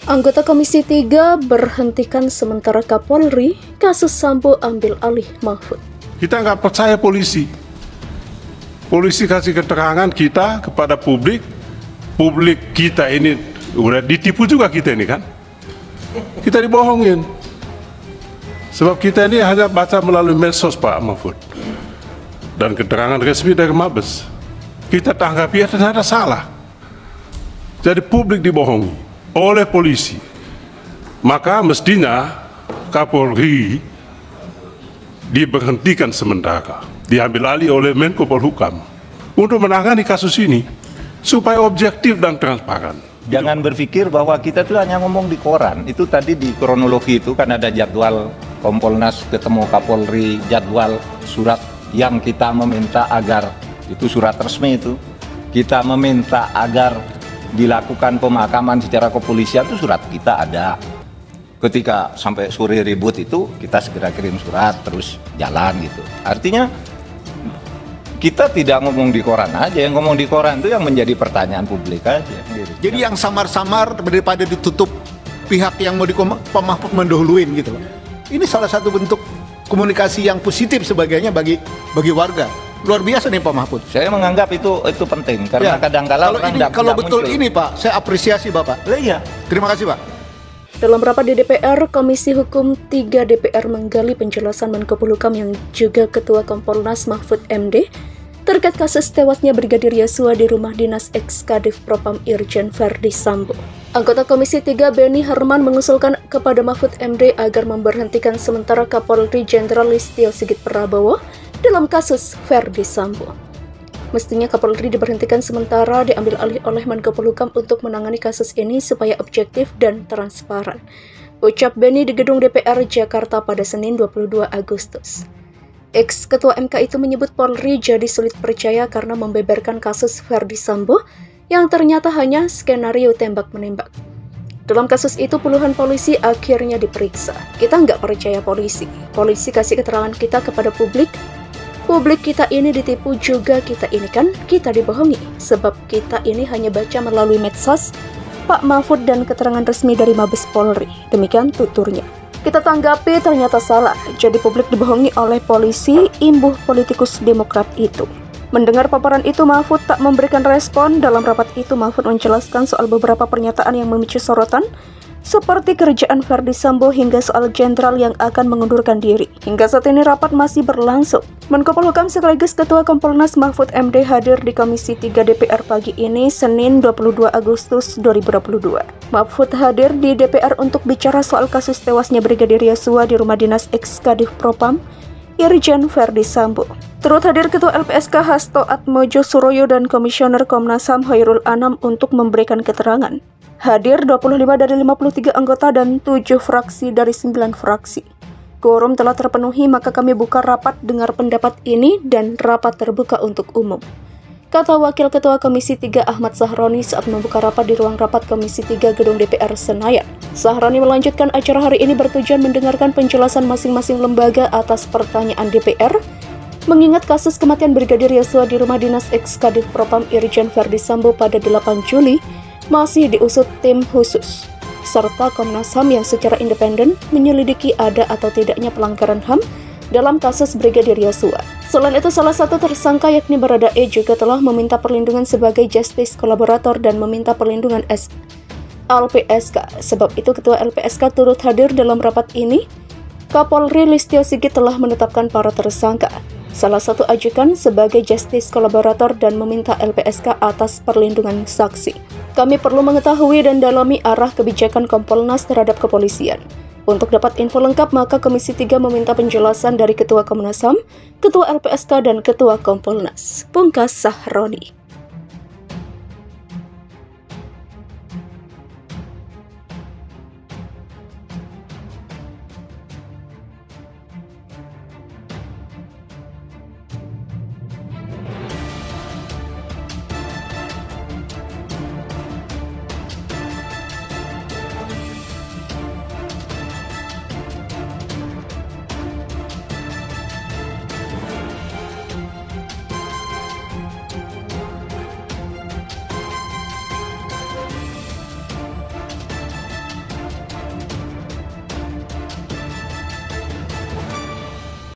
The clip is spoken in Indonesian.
Anggota Komisi 3 berhentikan sementara Kapolri, kasus Sambo ambil alih Mahfud. Kita nggak percaya polisi. Polisi kasih keterangan kita kepada publik. Publik kita ini udah ditipu juga kita ini kan. Kita dibohongin. Sebab kita ini hanya baca melalui medsos Pak Mahfud. Dan keterangan resmi dari Mabes. Kita tanggapi ternyata salah. Jadi publik dibohongi oleh polisi. Maka mestinya Kapolri diberhentikan sementara, diambil alih oleh Menko Polhukam untuk menangani kasus ini supaya objektif dan transparan. Jangan berpikir bahwa kita itu hanya ngomong di koran. Itu tadi di kronologi itu kan ada jadwal Kompolnas ketemu Kapolri, jadwal surat yang kita meminta agar, itu surat resmi itu, kita meminta agar dilakukan pemakaman secara kepolisian, itu surat kita ada. Ketika sampai sore ribut itu kita segera kirim surat terus jalan gitu. Artinya kita tidak ngomong di koran aja, yang ngomong di koran itu yang menjadi pertanyaan publik aja. Jadi yang samar-samar daripada ditutup pihak yang mau Pak Mahfud mendahuluin gitu loh. Ini salah satu bentuk komunikasi yang positif sebagainya bagi warga. Luar biasa nih Pak Mahfud. Saya menganggap itu penting karena kadang-kala orang kalau betul muncul. Ini Pak, saya apresiasi Bapak. Iya. Terima kasih Pak. Dalam rapat di DPR, Komisi Hukum 3 DPR menggali penjelasan Menko Polhukam yang juga Ketua Kompolnas Mahfud MD terkait kasus tewasnya Brigadir Yosua di rumah dinas ex-Kadif Propam Irjen Verdi Sambo. Anggota Komisi 3 Beni Herman mengusulkan kepada Mahfud MD agar memberhentikan sementara Kapolri Jenderal Listio Sigit Prabowo dalam kasus Verdi Sambo. Mestinya Kapolri diberhentikan sementara, diambil alih oleh Menko Polhukam untuk menangani kasus ini supaya objektif dan transparan. Ucap Beni di gedung DPR Jakarta pada Senin 22 Agustus. Ex-Ketua MK itu menyebut Polri jadi sulit percaya karena membeberkan kasus Verdi Sambo yang ternyata hanya skenario tembak-menembak. Dalam kasus itu puluhan polisi akhirnya diperiksa. Kita nggak percaya polisi. Polisi kasih keterangan kita kepada publik. Publik kita ini ditipu juga kita dibohongi. Sebab kita ini hanya baca melalui medsos, Pak Mahfud dan keterangan resmi dari Mabes Polri. Demikian tuturnya. Kita tanggapi ternyata salah. Jadi publik dibohongi oleh polisi, imbuh politikus Demokrat itu. Mendengar paparan itu, Mahfud tak memberikan respon. Dalam rapat itu, Mahfud menjelaskan soal beberapa pernyataan yang memicu sorotan, seperti kerjaan Verdi Sambo hingga soal jenderal yang akan mengundurkan diri. Hingga saat ini rapat masih berlangsung. Menko Polhukam sekaligus Ketua Kompolnas Mahfud MD hadir di Komisi 3 DPR pagi ini, Senin 22 Agustus 2022. Mahfud hadir di DPR untuk bicara soal kasus tewasnya Brigadir Yosua di rumah dinas ex-Kadif Propam Irjen Verdi Sambo. Turut hadir Ketua LPSK Hasto Atmojo Suroyo dan Komisioner Komnas HAM Hoirul Anam untuk memberikan keterangan. Hadir 25 dari 53 anggota dan 7 fraksi dari 9 fraksi. Quorum telah terpenuhi, maka kami buka rapat dengar pendapat ini dan rapat terbuka untuk umum, kata Wakil Ketua Komisi 3 Ahmad Sahroni saat membuka rapat di ruang rapat Komisi 3 Gedung DPR Senayan. Sahroni melanjutkan acara hari ini bertujuan mendengarkan penjelasan masing-masing lembaga atas pertanyaan DPR, mengingat kasus kematian Brigadir Yosua di rumah dinas ex-Kadif Propam Irjen Verdi Sambo pada 8 Juli masih diusut tim khusus, serta Komnas HAM yang secara independen menyelidiki ada atau tidaknya pelanggaran HAM dalam kasus Brigadir Yosua. Selain itu, salah satu tersangka yakni Baradae juga telah meminta perlindungan sebagai justice kolaborator dan meminta perlindungan LPSK. Sebab itu Ketua LPSK turut hadir dalam rapat ini. Kapolri Listio Sigit telah menetapkan para tersangka. Salah satu ajukan sebagai justice kolaborator dan meminta LPSK atas perlindungan saksi. Kami perlu mengetahui dan dalami arah kebijakan Kompolnas terhadap kepolisian. Untuk dapat info lengkap, maka Komisi 3 meminta penjelasan dari Ketua Komnas HAM, Ketua LPSK, dan Ketua Kompolnas. Pungkas Sahroni.